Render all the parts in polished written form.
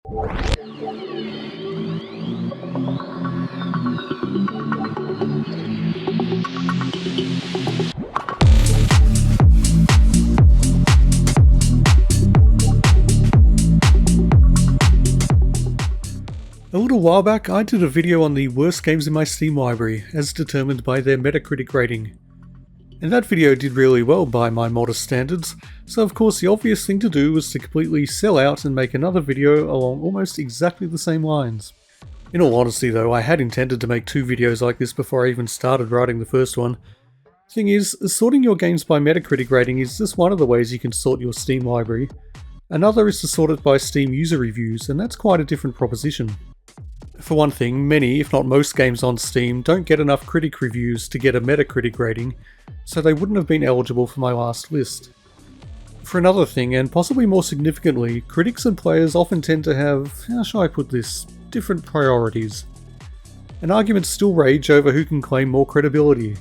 A little while back, I did a video on the worst games in my Steam library, as determined by their MetaCritic rating. And that video did really well by my modest standards, so of course the obvious thing to do was to completely sell out and make another video along almost exactly the same lines. In all honesty though, I had intended to make 2 videos like this before I even started writing the first one. Thing is, sorting your games by MetaCritic rating is just one of the ways you can sort your Steam library. Another is to sort it by Steam user reviews, and that's quite a different proposition. For one thing, many, if not most games on Steam don't get enough critic reviews to get a Metacritic rating, so they wouldn't have been eligible for my last list. For another thing, and possibly more significantly, critics and players often tend to have, how shall I put this, different priorities. And arguments still rage over who can claim more credibility.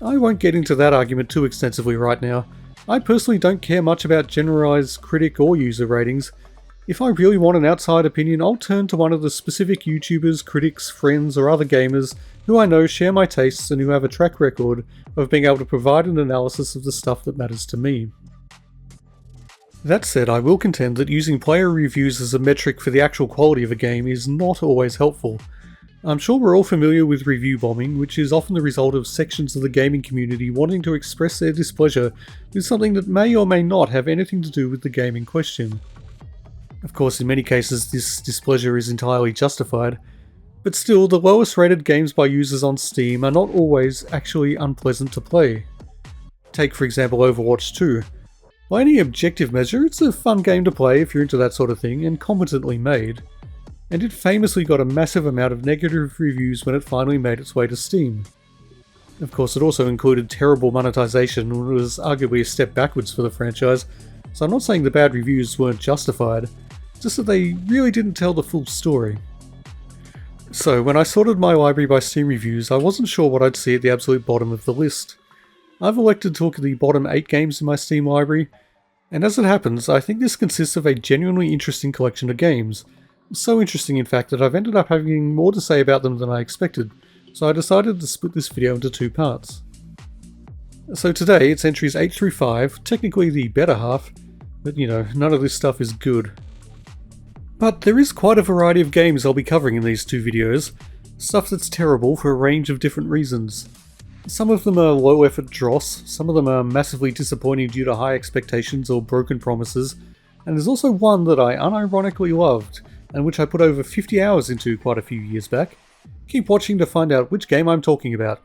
I won't get into that argument too extensively right now. I personally don't care much about generalized critic or user ratings. If I really want an outside opinion, I'll turn to one of the specific YouTubers, critics, friends, or other gamers who I know share my tastes and who have a track record of being able to provide an analysis of the stuff that matters to me. That said, I will contend that using player reviews as a metric for the actual quality of a game is not always helpful. I'm sure we're all familiar with review bombing, which is often the result of sections of the gaming community wanting to express their displeasure with something that may or may not have anything to do with the game in question. Of course, in many cases this displeasure is entirely justified, but still, the lowest rated games by users on Steam are not always actually unpleasant to play. Take for example Overwatch 2. By any objective measure, it's a fun game to play if you're into that sort of thing, and competently made. And it famously got a massive amount of negative reviews when it finally made its way to Steam. Of course, it also included terrible monetization and was arguably a step backwards for the franchise, so I'm not saying the bad reviews weren't justified, just that they really didn't tell the full story. So when I sorted my library by Steam reviews, I wasn't sure what I'd see at the absolute bottom of the list. I've elected to look at the bottom 8 games in my Steam library, and as it happens, I think this consists of a genuinely interesting collection of games. So interesting in fact that I've ended up having more to say about them than I expected, so I decided to split this video into 2 parts. So today it's entries 8 through 5, technically the better half, but you know, none of this stuff is good. But there is quite a variety of games I'll be covering in these 2 videos, stuff that's terrible for a range of different reasons. Some of them are low effort dross, some of them are massively disappointing due to high expectations or broken promises, and there's also one that I unironically loved, and which I put over 50 hours into quite a few years back. Keep watching to find out which game I'm talking about.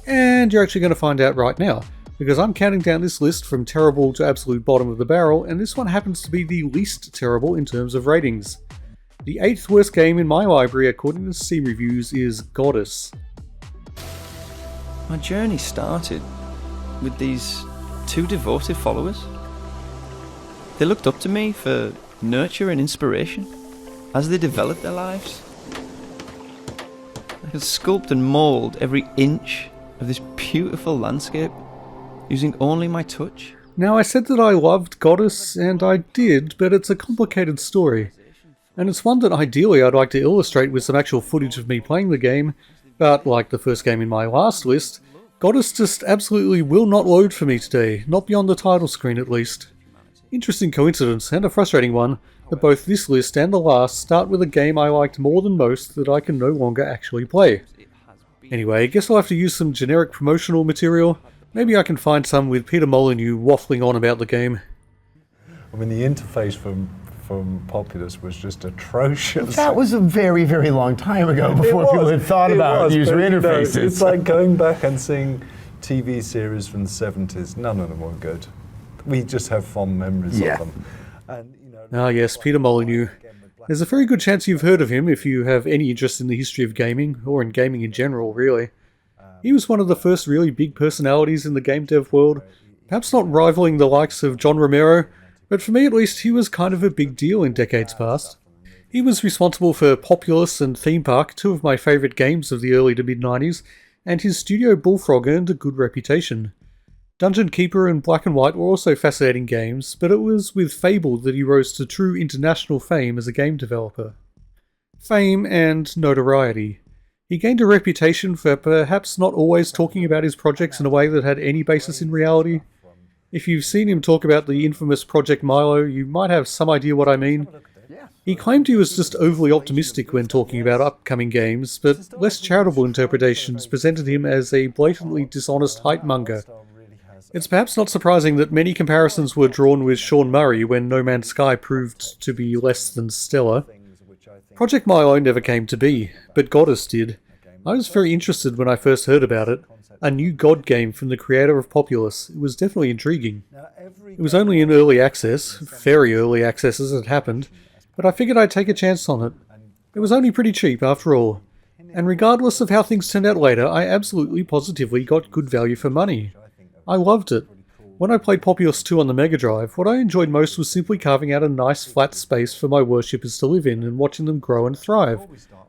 And you're actually going to find out right now, because I'm counting down this list from terrible to absolute bottom of the barrel, and this one happens to be the least terrible in terms of ratings. The 8th worst game in my library according to Steam reviews is Goddess. My journey started with these 2 devoted followers. They looked up to me for nurture and inspiration as they developed their lives. I could sculpt and mould every inch of this beautiful landscape using only my touch. Now, I said that I loved Goddess, and I did, but it's a complicated story. And it's one that ideally I'd like to illustrate with some actual footage of me playing the game, but like the first game in my last list, Goddess just absolutely will not load for me today, not beyond the title screen at least. Interesting coincidence, and a frustrating one, that both this list and the last start with a game I liked more than most that I can no longer actually play. Anyway, I guess I'll have to use some generic promotional material. Maybe I can find some with Peter Molyneux waffling on about the game. I mean, the interface from Populous was just atrocious. That was a very, very long time ago before people had thought about user interfaces. It's like going back and seeing TV series from the 70s. None of them were good. We just have fond memories of them. And, you know, Ah yes, Peter Molyneux. There's a very good chance you've heard of him if you have any interest in the history of gaming, or in gaming in general, really. He was one of the first really big personalities in the game dev world, perhaps not rivaling the likes of John Romero, but for me at least he was kind of a big deal in decades past. He was responsible for Populous and Theme Park, 2 of my favourite games of the early to mid-90s, and his studio Bullfrog earned a good reputation. Dungeon Keeper and Black and White were also fascinating games, but it was with Fable that he rose to true international fame as a game developer. Fame and notoriety. He gained a reputation for perhaps not always talking about his projects in a way that had any basis in reality. If you've seen him talk about the infamous Project Milo, you might have some idea what I mean. He claimed he was just overly optimistic when talking about upcoming games, but less charitable interpretations presented him as a blatantly dishonest hype-monger. It's perhaps not surprising that many comparisons were drawn with Sean Murray when No Man's Sky proved to be less than stellar. Project Milo never came to be, but Goddess did. I was very interested when I first heard about it. A new God game from the creator of Populous. It was definitely intriguing. It was only in early access, very early access as it happened, but I figured I'd take a chance on it. It was only pretty cheap after all. And regardless of how things turned out later, I absolutely positively got good value for money. I loved it. When I played Populous 2 on the Mega Drive, what I enjoyed most was simply carving out a nice flat space for my worshippers to live in and watching them grow and thrive.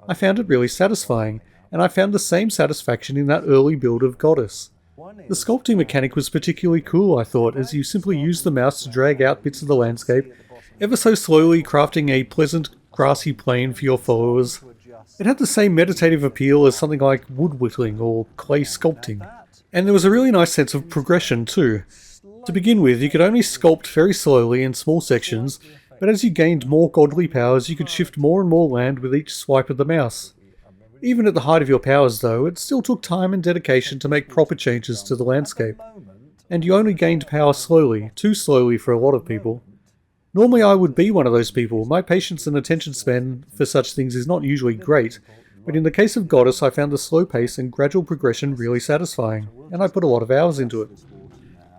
I found it really satisfying, and I found the same satisfaction in that early build of Goddess. The sculpting mechanic was particularly cool, I thought, as you simply used the mouse to drag out bits of the landscape, ever so slowly crafting a pleasant grassy plain for your followers. It had the same meditative appeal as something like wood whittling or clay sculpting. And there was a really nice sense of progression too. To begin with, you could only sculpt very slowly in small sections, but as you gained more godly powers, you could shift more and more land with each swipe of the mouse. Even at the height of your powers though, it still took time and dedication to make proper changes to the landscape. And you only gained power slowly, too slowly for a lot of people. Normally I would be one of those people. My patience and attention span for such things is not usually great, but in the case of Goddess I found the slow pace and gradual progression really satisfying, and I put a lot of hours into it.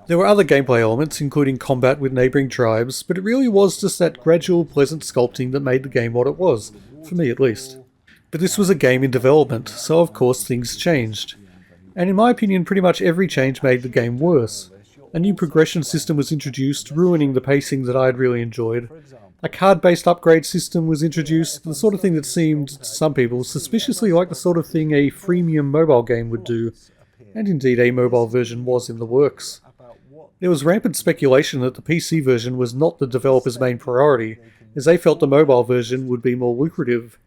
There were other gameplay elements, including combat with neighbouring tribes, but it really was just that gradual, pleasant sculpting that made the game what it was, for me at least. But this was a game in development, so of course things changed. And in my opinion, pretty much every change made the game worse. A new progression system was introduced, ruining the pacing that I had really enjoyed. A card-based upgrade system was introduced, the sort of thing that seemed, to some people, suspiciously like the sort of thing a freemium mobile game would do. And indeed a mobile version was in the works. There was rampant speculation that the PC version was not the developer's main priority, as they felt the mobile version would be more lucrative.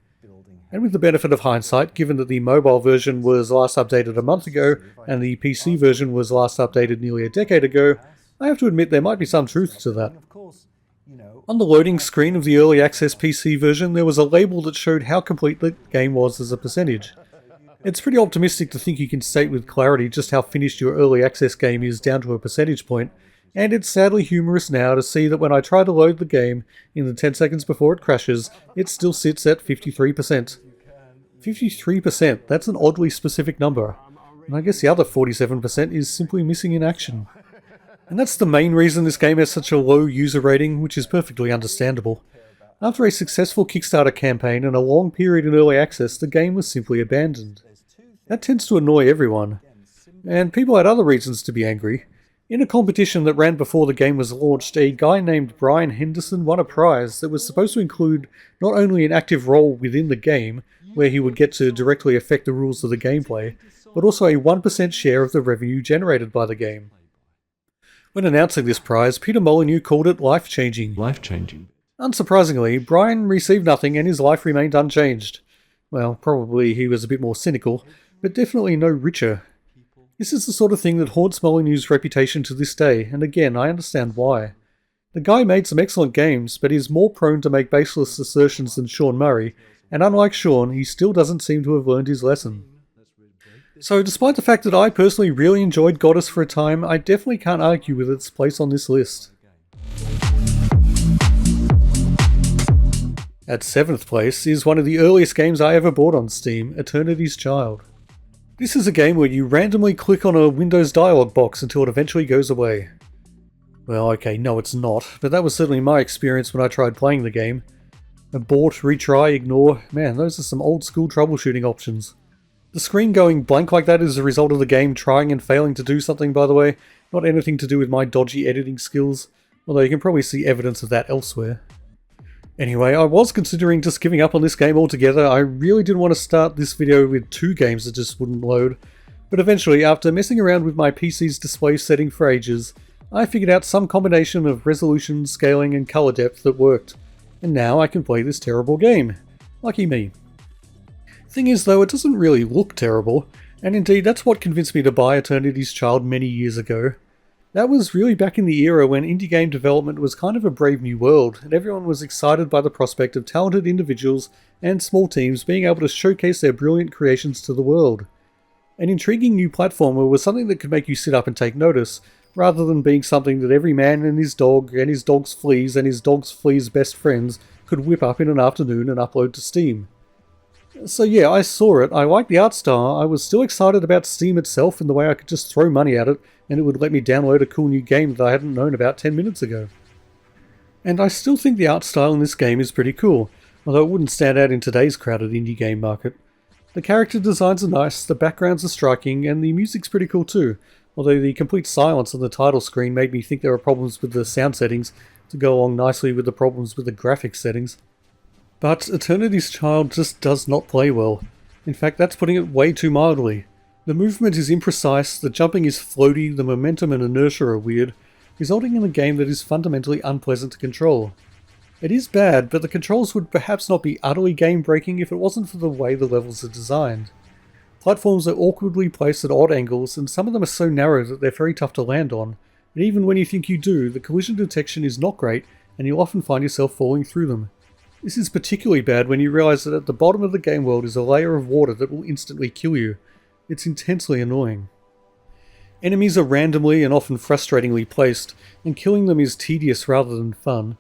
And with the benefit of hindsight, given that the mobile version was last updated a month ago, and the PC version was last updated nearly a decade ago, I have to admit there might be some truth to that. On the loading screen of the early access PC version, there was a label that showed how complete the game was as a percentage. It's pretty optimistic to think you can state with clarity just how finished your early access game is down to a percentage point, and it's sadly humorous now to see that when I try to load the game in the 10 seconds before it crashes, it still sits at 53%. 53%, that's an oddly specific number, and I guess the other 47% is simply missing in action. And that's the main reason this game has such a low user rating, which is perfectly understandable. After a successful Kickstarter campaign and a long period in early access, the game was simply abandoned. That tends to annoy everyone, and people had other reasons to be angry. In a competition that ran before the game was launched, a guy named Brian Henderson won a prize that was supposed to include not only an active role within the game, where he would get to directly affect the rules of the gameplay, but also a 1% share of the revenue generated by the game. When announcing this prize, Peter Molyneux called it life-changing. Unsurprisingly, Brian received nothing and his life remained unchanged. Well, probably he was a bit more cynical, but definitely no richer. This is the sort of thing that haunts Molyneux's reputation to this day, and again, I understand why. The guy made some excellent games, but is more prone to make baseless assertions than Sean Murray, and unlike Sean, he still doesn't seem to have learned his lesson. So despite the fact that I personally really enjoyed Goddess for a time, I definitely can't argue with its place on this list. At 7th place is one of the earliest games I ever bought on Steam, Eternity's Child. This is a game where you randomly click on a Windows dialog box until it eventually goes away. Well, okay, no it's not, but that was certainly my experience when I tried playing the game. Abort, retry, ignore, man, those are some old school troubleshooting options. The screen going blank like that is a result of the game trying and failing to do something, by the way, not anything to do with my dodgy editing skills, although you can probably see evidence of that elsewhere. Anyway, I was considering just giving up on this game altogether. I really didn't want to start this video with 2 games that just wouldn't load, But eventually, after messing around with my PC's display setting for ages, I figured out some combination of resolution, scaling, and color depth that worked. And now I can play this terrible game. Lucky me. Thing is though, it doesn't really look terrible, and indeed that's what convinced me to buy Eternity's Child many years ago. That was really back in the era when indie game development was kind of a brave new world, and everyone was excited by the prospect of talented individuals and small teams being able to showcase their brilliant creations to the world. An intriguing new platformer was something that could make you sit up and take notice, rather than being something that every man and his dog's fleas and his dog's fleas' best friends could whip up in an afternoon and upload to Steam. So yeah, I saw it, I liked the art style, I was still excited about Steam itself and the way I could just throw money at it and it would let me download a cool new game that I hadn't known about 10 minutes ago. And I still think the art style in this game is pretty cool, although it wouldn't stand out in today's crowded indie game market. The character designs are nice, the backgrounds are striking, and the music's pretty cool too, although the complete silence on the title screen made me think there were problems with the sound settings to go along nicely with the problems with the graphics settings. But Eternity's Child just does not play well. In fact, that's putting it way too mildly. The movement is imprecise, the jumping is floaty, the momentum and inertia are weird, resulting in a game that is fundamentally unpleasant to control. It is bad, but the controls would perhaps not be utterly game-breaking if it wasn't for the way the levels are designed. Platforms are awkwardly placed at odd angles, and some of them are so narrow that they're very tough to land on, and even when you think you do, the collision detection is not great, and you'll often find yourself falling through them. This is particularly bad when you realise that at the bottom of the game world is a layer of water that will instantly kill you. It's intensely annoying. Enemies are randomly and often frustratingly placed, and killing them is tedious rather than fun.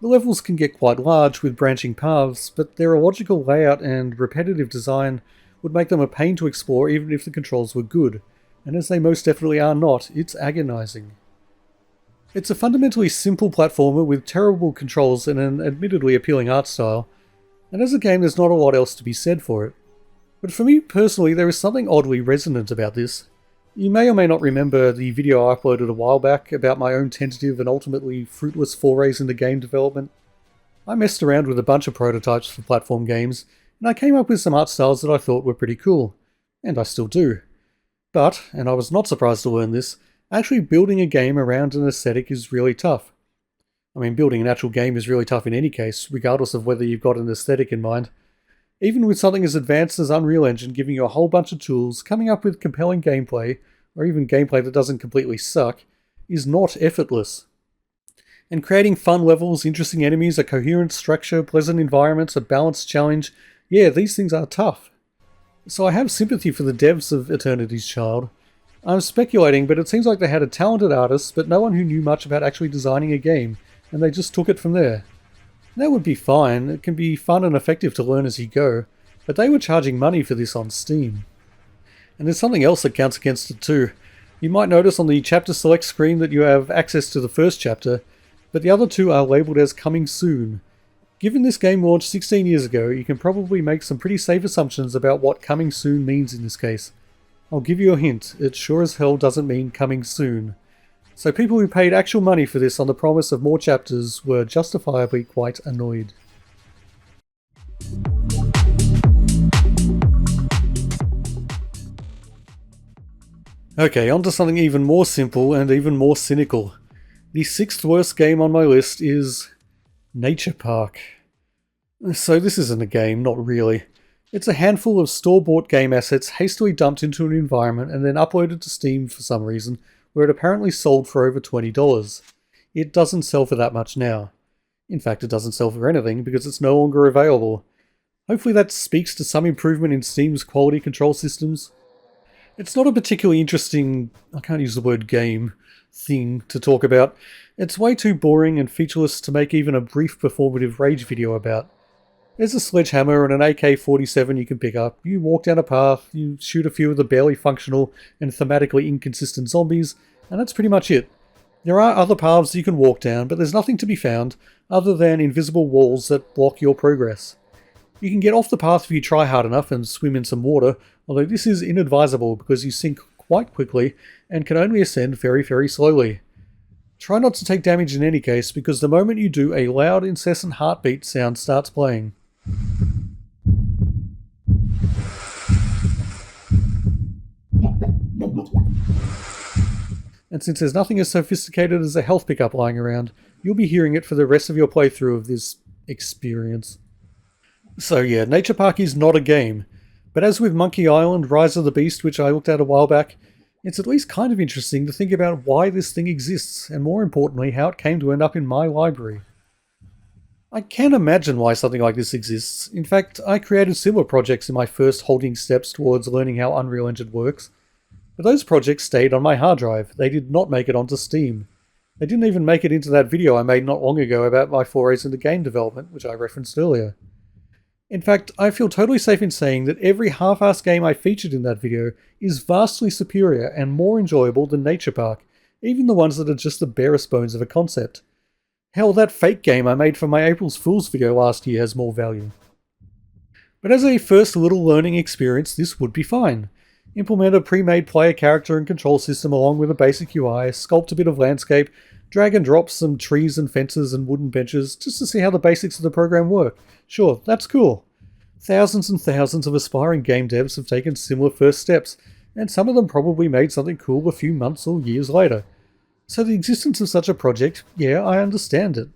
The levels can get quite large with branching paths, but their illogical layout and repetitive design would make them a pain to explore even if the controls were good, and as they most definitely are not, it's agonising. It's a fundamentally simple platformer with terrible controls and an admittedly appealing art style, and as a game there's not a lot else to be said for it. But for me personally, there is something oddly resonant about this. You may or may not remember the video I uploaded a while back about my own tentative and ultimately fruitless forays into game development. I messed around with a bunch of prototypes for platform games, and I came up with some art styles that I thought were pretty cool. And I still do. But, and I was not surprised to learn this, actually building a game around an aesthetic is really tough. I mean, building an actual game is really tough in any case, regardless of whether you've got an aesthetic in mind. Even with something as advanced as Unreal Engine giving you a whole bunch of tools, coming up with compelling gameplay, or even gameplay that doesn't completely suck, is not effortless. And creating fun levels, interesting enemies, a coherent structure, pleasant environments, a balanced challenge, yeah, these things are tough. So I have sympathy for the devs of Eternity's Child. I'm speculating, but it seems like they had a talented artist, but no one who knew much about actually designing a game, and they just took it from there. That would be fine, it can be fun and effective to learn as you go, but they were charging money for this on Steam. And there's something else that counts against it too. You might notice on the chapter select screen that you have access to the first chapter, but the other two are labelled as coming soon. Given this game launched 16 years ago, you can probably make some pretty safe assumptions about what coming soon means in this case. I'll give you a hint, it sure as hell doesn't mean coming soon. So people who paid actual money for this on the promise of more chapters were justifiably quite annoyed. Okay, on to something even more simple and even more cynical. The sixth worst game on my list is Nature Park. So this isn't a game, not really. It's a handful of store-bought game assets hastily dumped into an environment and then uploaded to Steam for some reason, where it apparently sold for over $20. It doesn't sell for that much now. In fact, it doesn't sell for anything because it's no longer available. Hopefully that speaks to some improvement in Steam's quality control systems. It's not a particularly interesting, I can't use the word game, thing to talk about. It's way too boring and featureless to make even a brief performative rage video about. There's a sledgehammer and an AK-47 you can pick up, you walk down a path, you shoot a few of the barely functional and thematically inconsistent zombies, and that's pretty much it. There are other paths you can walk down, but there's nothing to be found other than invisible walls that block your progress. You can get off the path if you try hard enough and swim in some water, although this is inadvisable because you sink quite quickly and can only ascend very, very slowly. Try not to take damage in any case, because the moment you do, a loud, incessant heartbeat sound starts playing. and since there's nothing as sophisticated as a health pickup lying around, you'll be hearing it for the rest of your playthrough of this experience. So yeah, Nature Park is not a game, but as with Monkey Island, Rise of the Beast, which I looked at a while back, it's at least kind of interesting to think about why this thing exists, and more importantly, how it came to end up in my library. I can imagine why something like this exists. In fact, I created similar projects in my first holding steps towards learning how Unreal Engine works, but those projects stayed on my hard drive. They did not make it onto Steam. They didn't even make it into that video I made not long ago about my forays into game development, which I referenced earlier. In fact, I feel totally safe in saying that every half-assed game I featured in that video is vastly superior and more enjoyable than Nature Park, even the ones that are just the barest bones of a concept. Hell, that fake game I made for my April's Fool's video last year has more value. But as a first little learning experience, this would be fine. Implement a pre-made player character and control system along with a basic UI, sculpt a bit of landscape, drag and drop some trees and fences and wooden benches just to see how the basics of the program work. Sure, that's cool. Thousands and thousands of aspiring game devs have taken similar first steps, and some of them probably made something cool a few months or years later. So the existence of such a project, yeah, I understand it.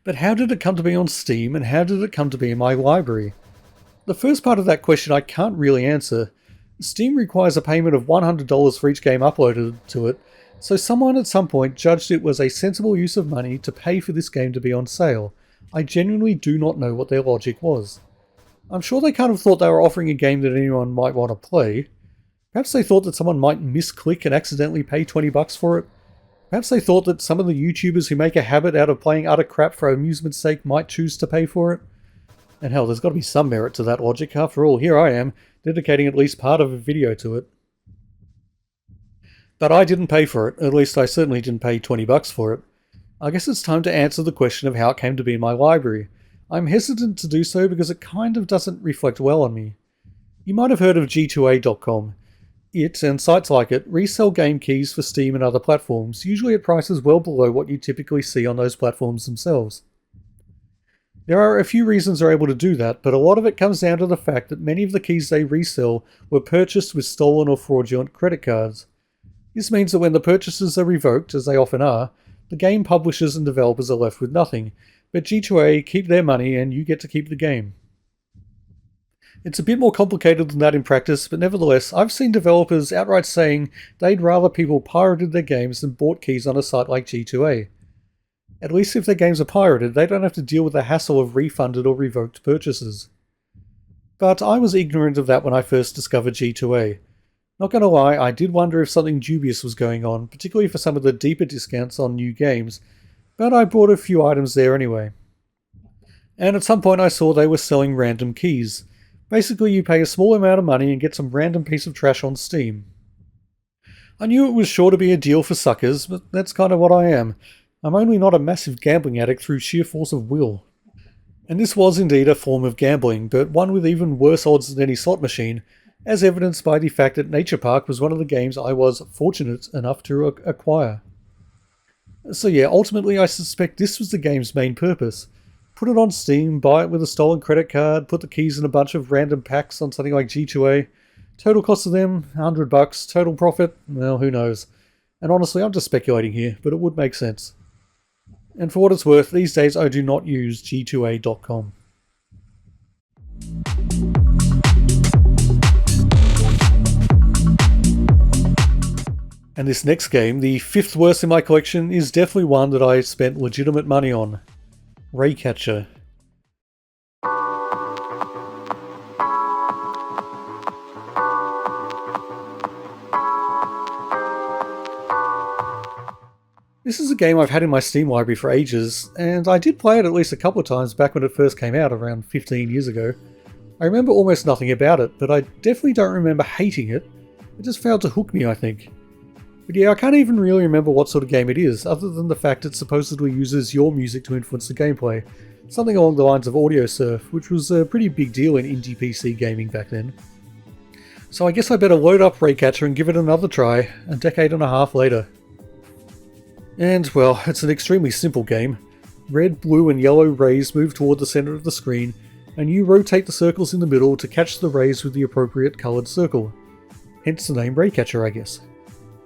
But how did it come to be on Steam, and how did it come to be in my library? The first part of that question I can't really answer. Steam requires a payment of $100 for each game uploaded to it, so someone at some point judged it was a sensible use of money to pay for this game to be on sale. I genuinely do not know what their logic was. I'm sure they kind of thought they were offering a game that anyone might want to play. Perhaps they thought that someone might misclick and accidentally pay $20 for it. Perhaps they thought that some of the YouTubers who make a habit out of playing utter crap for amusement's sake might choose to pay for it. And hell, there's got to be some merit to that logic. After all, here I am, dedicating at least part of a video to it. But I didn't pay for it. At least I certainly didn't pay $20 for it. I guess it's time to answer the question of how it came to be in my library. I'm hesitant to do so because it kind of doesn't reflect well on me. You might have heard of G2A.com. It, and sites like it, resell game keys for Steam and other platforms, usually at prices well below what you typically see on those platforms themselves. There are a few reasons they're able to do that, but a lot of it comes down to the fact that many of the keys they resell were purchased with stolen or fraudulent credit cards. This means that when the purchases are revoked, as they often are, the game publishers and developers are left with nothing, but G2A keep their money and you get to keep the game. It's a bit more complicated than that in practice, but nevertheless, I've seen developers outright saying they'd rather people pirated their games than bought keys on a site like G2A. At least if their games are pirated, they don't have to deal with the hassle of refunded or revoked purchases. But I was ignorant of that when I first discovered G2A. Not gonna lie, I did wonder if something dubious was going on, particularly for some of the deeper discounts on new games, but I bought a few items there anyway. And at some point I saw they were selling random keys. Basically, you pay a small amount of money and get some random piece of trash on Steam. I knew it was sure to be a deal for suckers, but that's kind of what I am. I'm only not a massive gambling addict through sheer force of will. And this was indeed a form of gambling, but one with even worse odds than any slot machine, as evidenced by the fact that Nature Park was one of the games I was fortunate enough to acquire. So yeah, ultimately I suspect this was the game's main purpose. Put it on Steam, buy it with a stolen credit card, put the keys in a bunch of random packs on something like G2A. Total cost of them, $100. Total profit? Well, who knows. And honestly, I'm just speculating here, but it would make sense. And for what it's worth, these days I do not use G2A.com. And this next game, the fifth worst in my collection, is definitely one that I spent legitimate money on. Raycatcher. This is a game I've had in my Steam library for ages, and I did play it at least a couple of times back when it first came out around 15 years ago. I remember almost nothing about it, but I definitely don't remember hating it. It just failed to hook me, I think. But yeah, I can't even really remember what sort of game it is, other than the fact it supposedly uses your music to influence the gameplay. Something along the lines of audio surf, which was a pretty big deal in indie PC gaming back then. So I guess I better load up Raycatcher and give it another try, a decade and a half later. And, well, it's an extremely simple game. Red, blue and yellow rays move toward the center of the screen, and you rotate the circles in the middle to catch the rays with the appropriate coloured circle. Hence the name Raycatcher, I guess.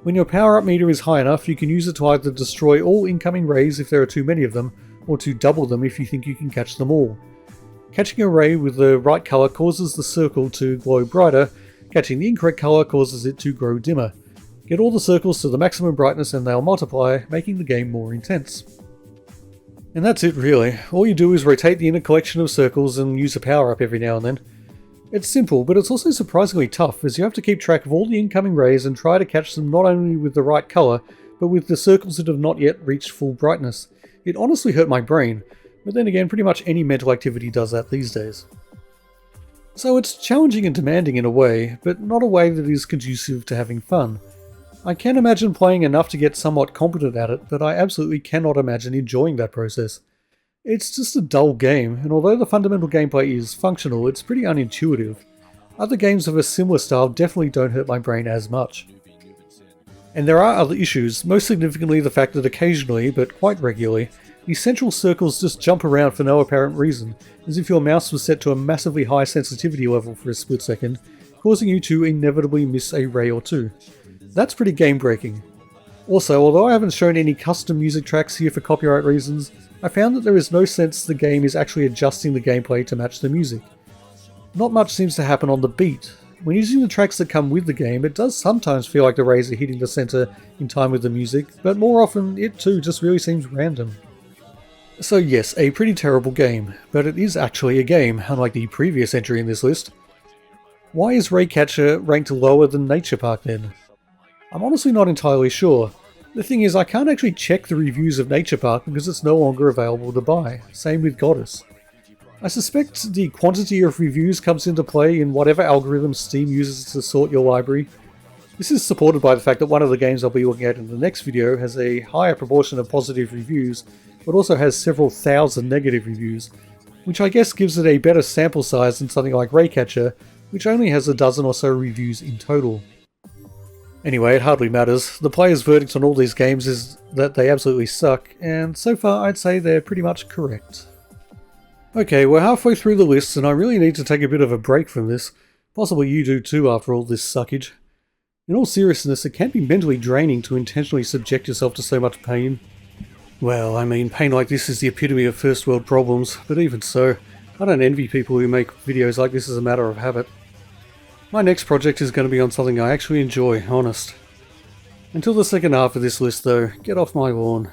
When your power up meter is high enough, you can use it to either destroy all incoming rays if there are too many of them, or to double them if you think you can catch them all. Catching a ray with the right colour causes the circle to glow brighter, catching the incorrect colour causes it to grow dimmer. Get all the circles to the maximum brightness and they'll multiply, making the game more intense. And that's it really. All you do is rotate the inner collection of circles and use a power up every now and then. It's simple, but it's also surprisingly tough, as you have to keep track of all the incoming rays and try to catch them not only with the right colour, but with the circles that have not yet reached full brightness. It honestly hurt my brain, but then again, pretty much any mental activity does that these days. So it's challenging and demanding in a way, but not a way that is conducive to having fun. I can imagine playing enough to get somewhat competent at it, but I absolutely cannot imagine enjoying that process. It's just a dull game, and although the fundamental gameplay is functional, it's pretty unintuitive. Other games of a similar style definitely don't hurt my brain as much. And there are other issues, most significantly the fact that occasionally, but quite regularly, the central circles just jump around for no apparent reason, as if your mouse was set to a massively high sensitivity level for a split second, causing you to inevitably miss a ray or two. That's pretty game breaking. Also, although I haven't shown any custom music tracks here for copyright reasons, I found that there is no sense the game is actually adjusting the gameplay to match the music. Not much seems to happen on the beat. When using the tracks that come with the game, it does sometimes feel like the rays are hitting the centre in time with the music, but more often it too just really seems random. So yes, a pretty terrible game, but it is actually a game, unlike the previous entry in this list. Why is Raycatcher ranked lower than Nature Park then? I'm honestly not entirely sure. The thing is, I can't actually check the reviews of Nature Park because it's no longer available to buy. Same with Goddess. I suspect the quantity of reviews comes into play in whatever algorithm Steam uses to sort your library. This is supported by the fact that one of the games I'll be looking at in the next video has a higher proportion of positive reviews, but also has several thousand negative reviews, which I guess gives it a better sample size than something like Raycatcher, which only has a dozen or so reviews in total. Anyway, it hardly matters. The player's verdict on all these games is that they absolutely suck, and so far I'd say they're pretty much correct. Okay, we're halfway through the list and I really need to take a bit of a break from this. Possibly you do too after all this suckage. In all seriousness, it can be mentally draining to intentionally subject yourself to so much pain. Well, I mean, pain like this is the epitome of first world problems, but even so, I don't envy people who make videos like this as a matter of habit. My next project is going to be on something I actually enjoy, honest. Until the second half of this list though, get off my lawn.